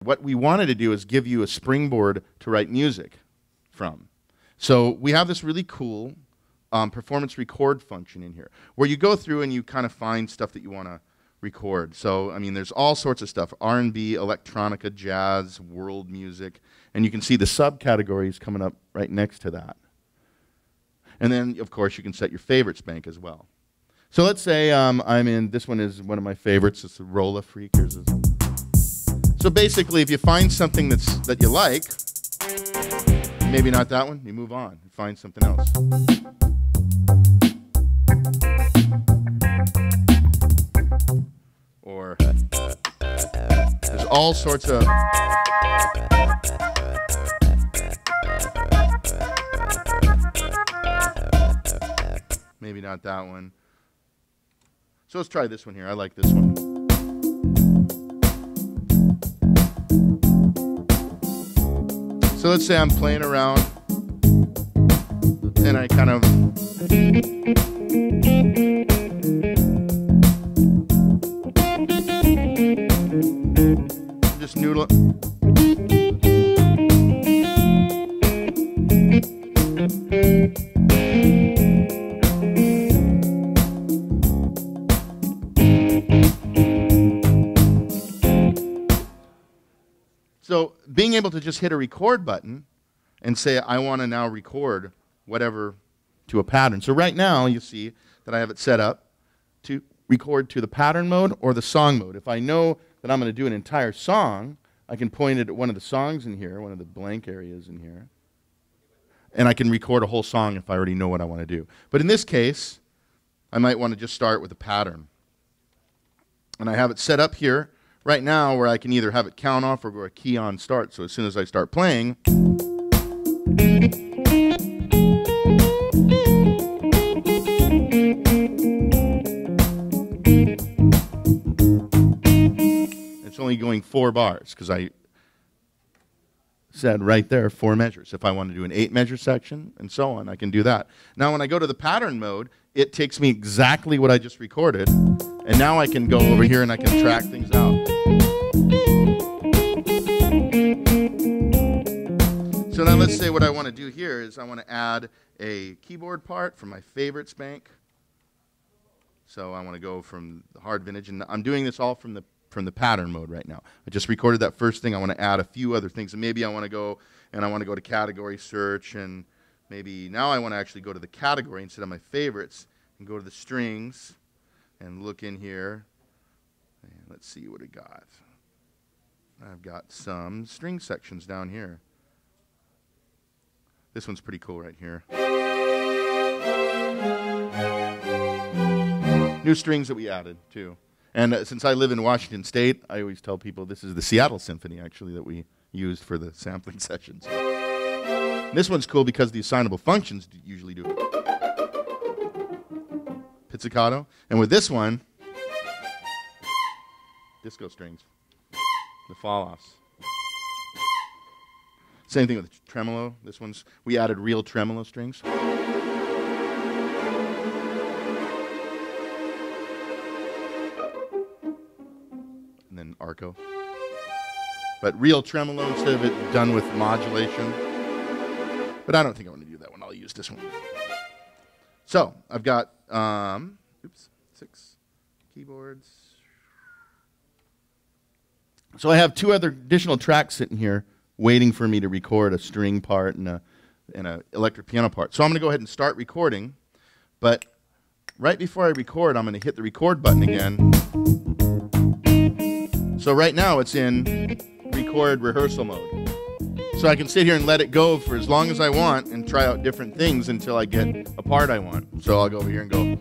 What we wanted to do is give you a springboard to write music from. So we have this really cool performance record function in here, where you go through and you kind of find stuff that you want to record. So, I mean, there's all sorts of stuff: R&B, electronica, jazz, world music, and you can see the subcategories coming up right next to that. And then, of course, you can set your favorites bank as well. So let's say I'm in, this one is one of my favorites, it's a Rolla Freak. Here's this. So basically, if you find something that you like, maybe not that one, you move on and find something else. Or there's all sorts of maybe not that one. So let's try this one here. I like this one. So let's say I'm playing around and I kind of just noodle. So being able to just hit a record button and say, I want to now record whatever to a pattern. So right now, you see that I have it set up to record to the pattern mode or the song mode. If I know that I'm going to do an entire song, I can point it at one of the songs in here, one of the blank areas in here, and I can record a whole song if I already know what I want to do. But in this case, I might want to just start with a pattern. And I have it set up here right now where I can either have it count off or go a key on start. So as soon as I start playing, it's only going 4 bars because I said right there 4 measures. If I want to do an 8-measure section and so on, I can do that. Now when I go to the pattern mode, it takes me exactly what I just recorded, and now I can go over here and I can track things out. So now let's say what I want to do here is I want to add a keyboard part from my favorites bank. So I want to go from the hard vintage, and I'm doing this all from the pattern mode right now. I just recorded that first thing. I want to add a few other things, and maybe I want to go to category search, and maybe now I want to actually go to the category instead of my favorites and go to the strings and look in here. And let's see what I got. I've got some string sections down here. This one's pretty cool right here. New strings that we added too. And since I live in Washington State, I always tell people this is the Seattle Symphony actually that we used for the sampling sessions. This one's cool because the assignable functions usually do pizzicato. And with this one, disco strings, the fall-offs. Same thing with the tremolo. This one's, we added real tremolo strings. And then arco. But real tremolo instead of it done with modulation. But I don't think I want to do that one. I'll use this one. So I've got 6 keyboards. So I have 2 other additional tracks sitting here waiting for me to record a string part and an electric piano part. So I'm going to go ahead and start recording. But right before I record, I'm going to hit the record button again. So right now it's in record rehearsal mode. So I can sit here and let it go for as long as I want and try out different things until I get a part I want. So I'll go over here and go.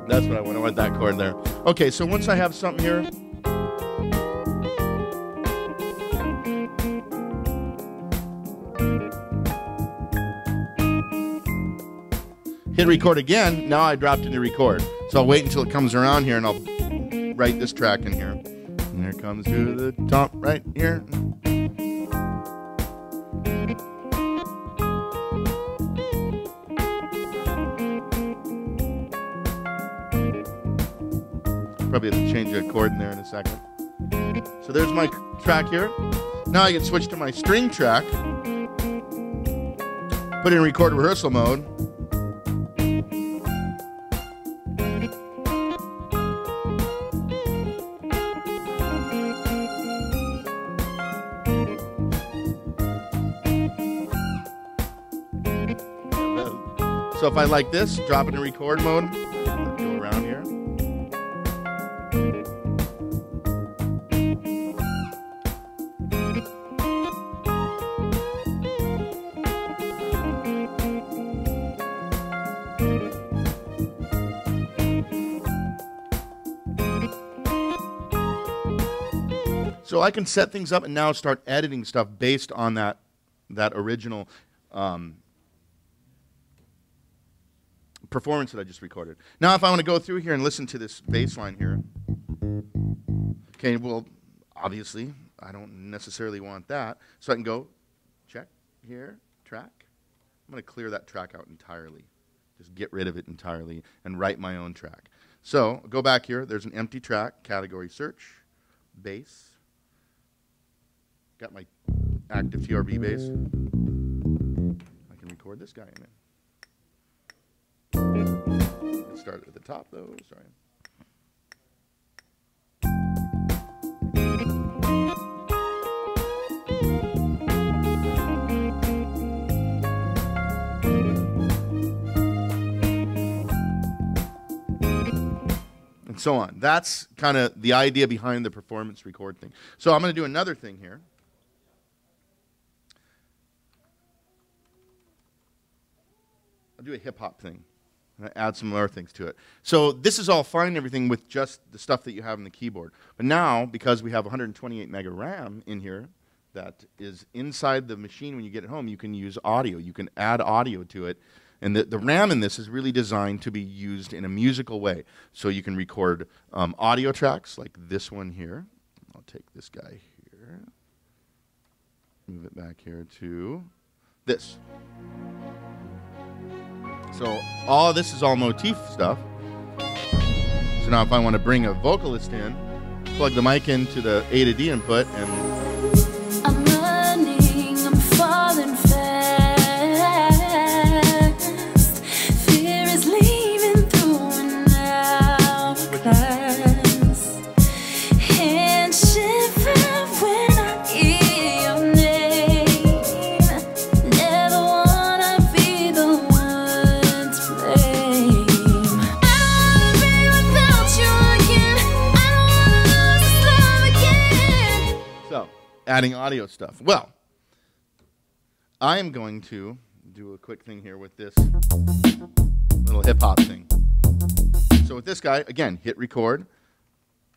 That's what I want. I want that chord there. Okay, so once I have something here, Hit record again. Now I dropped into record. So I'll wait until it comes around here and I'll write this track in here. And here it comes to the top right here. Probably have to change the chord in there in a second. So there's my track here. Now I can switch to my string track. Put it in record rehearsal mode. So if I like this, drop it in record mode. Go around here. So I can set things up and now start editing stuff based on that original performance that I just recorded. Now if I want to go through here and listen to this bass line here, okay, well, obviously, I don't necessarily want that. So I can go, check, here, track. I'm going to clear that track out entirely. Just get rid of it entirely and write my own track. So go back here. There's an empty track, category search, bass. Got my active TRB bass. I can record this guy in it. Let's start at the top though, sorry. And so on. That's kind of the idea behind the performance record thing. So I'm going to do another thing here. I'll do a hip-hop thing. And add some more things to it. So this is all fine and everything with just the stuff that you have in the keyboard. But now, because we have 128 mega RAM in here that is inside the machine when you get it home, you can use audio. You can add audio to it. And the RAM in this is really designed to be used in a musical way. So you can record audio tracks like this one here. I'll take this guy here. Move it back here to this. So all of this is all motif stuff. So now if I want to bring a vocalist in, plug the mic into the A to D input and... I'm running, I'm falling fast. Fear is leaving through an hourglass. Hands shiver when I hear your name. Never wanna be the one to blame. I don't wanna be without you again. I don't wanna lose this love again. So, adding audio stuff. Well, I am going to do a quick thing here with this little hip-hop thing. So with this guy, again, hit record.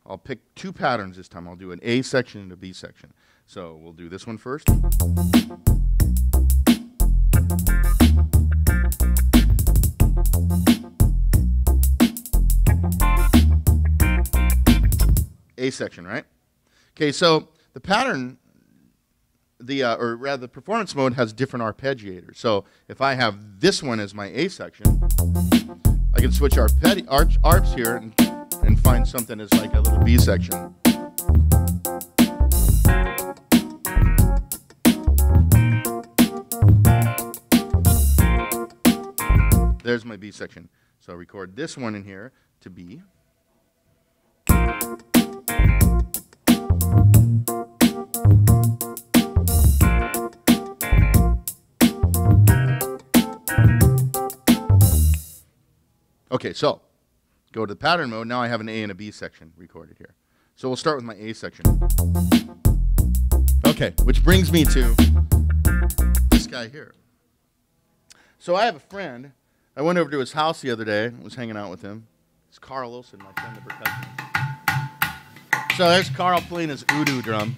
I'll pick two patterns this time. I'll do an A section and a B section. So we'll do this one first. A section, right? Okay, so the pattern, or rather the performance mode has different arpeggiators. So if I have this one as my A section, I can switch arps here and find something as like a little B section. There's my B section. So I record this one in here to B. Okay, so go to the pattern mode. Now I have an A and a B section recorded here. So we'll start with my A section. Okay, which brings me to this guy here. So I have a friend. I went over to his house the other day. I was hanging out with him. It's Carl Wilson, my friend, the percussionist. So there's Carl playing his oudou drum.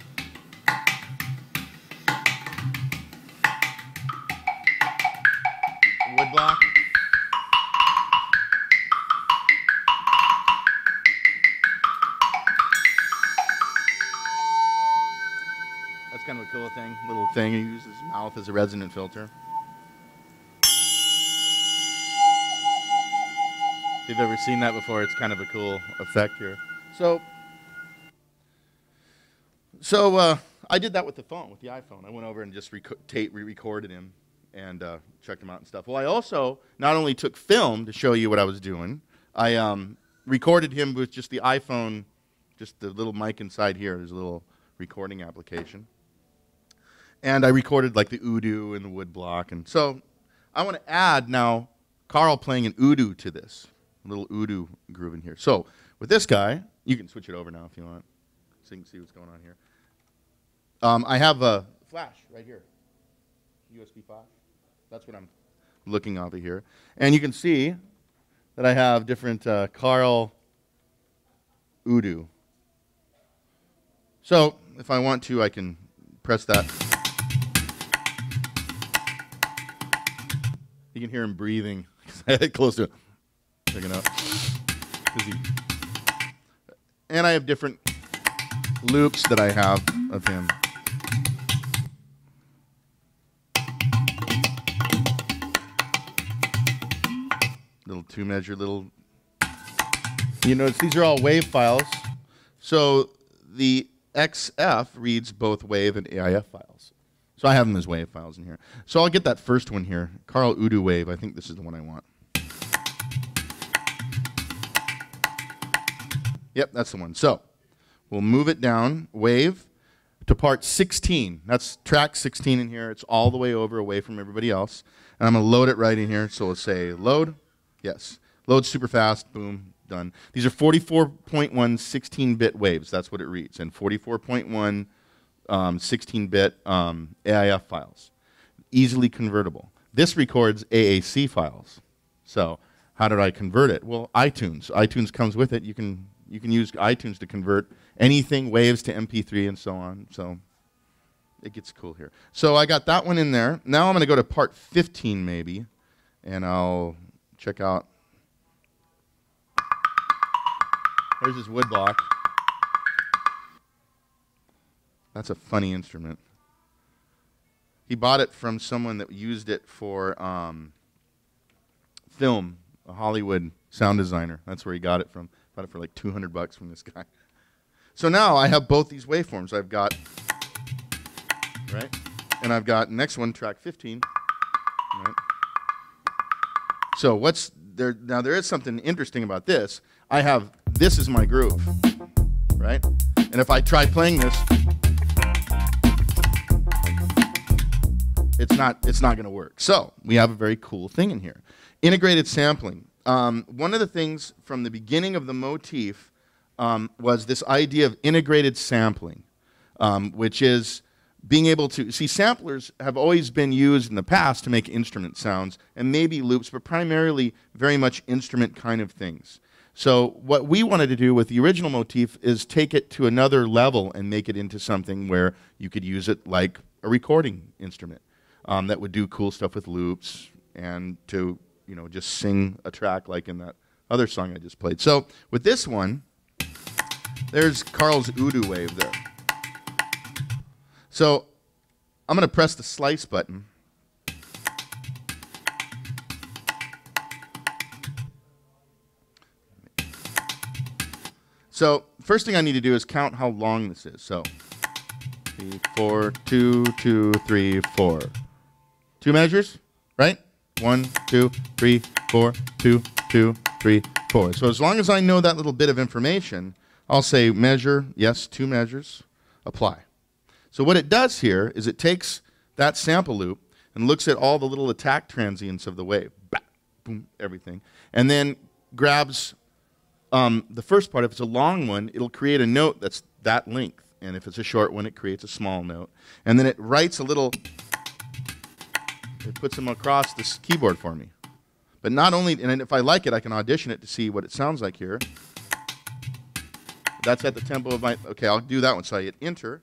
Woodblock. kind of a cool thing, little thing. He uses his mouth as a resonant filter. If you've ever seen that before, it's kind of a cool effect here. So I did that with the phone, with the iPhone. I went over and just re-recorded him and checked him out and stuff. Well, I also not only took film to show you what I was doing, I recorded him with just the iPhone, just the little mic inside here. There's a little recording application. And I recorded like the udu and the wood block. And so I want to add now Carl playing an udu to this, a little udu groove in here. So with this guy, you can switch it over now if you want, so you can see what's going on here. I have a flash right here, USB flash. That's what I'm looking over here. And you can see that I have different Carl udu. So if I want to, I can press that. You can hear him breathing close to it. Check it out. And I have different loops that I have of him. Little two-measure, little... You notice these are all wave files. So the XF reads both wave and AIF files. So I have them as wave files in here. So I'll get that first one here, Carl Udu Wave. I think this is the one I want. Yep, that's the one. So we'll move it down, wave, to part 16. That's track 16 in here. It's all the way over, away from everybody else. And I'm going to load it right in here. So we'll say load. Yes. Load super fast. Boom. Done. These are 44.1 16-bit waves. That's what it reads. And 44.1 16-bit AIF files. Easily convertible. This records AAC files. So how did I convert it? Well, iTunes. iTunes comes with it. You can use iTunes to convert anything, waves to MP3 and so on. So it gets cool here. So I got that one in there. Now I'm going to go to part 15 maybe, and I'll check out. There's his wood block. That's a funny instrument. He bought it from someone that used it for film, a Hollywood sound designer. That's where he got it from. Bought it for like $200 from this guy. So now I have both these waveforms. I've got, right? And I've got next one, track 15. Right? So what's there? Now there is something interesting about this. I have, this is my groove, right? And if I try playing this, it's not going to work. So we have a very cool thing in here. Integrated sampling. One of the things from the beginning of the motif was this idea of integrated sampling, which is being able to, see, samplers have always been used in the past to make instrument sounds, and maybe loops, but primarily very much instrument kind of things. So what we wanted to do with the original motif is take it to another level and make it into something where you could use it like a recording instrument that would do cool stuff with loops and to, you know, just sing a track like in that other song I just played. So with this one, there's Carl's Udu wave there. So I'm going to press the slice button. So first thing I need to do is count how long this is. So 3, 4, 2, 2, 3, 4. 2 measures, right? 1, 2, 3, 4, 2, 2, 3, 4. So as long as I know that little bit of information, I'll say measure, yes, 2 measures, apply. So what it does here is it takes that sample loop and looks at all the little attack transients of the wave, bah, boom, everything, and then grabs the first part. If it's a long one, it'll create a note that's that length, and if it's a short one, it creates a small note, and then it writes a little. It puts them across this keyboard for me. But not only, and if I like it, I can audition it to see what it sounds like here. That's at the tempo of my, okay, I'll do that one. So I hit enter.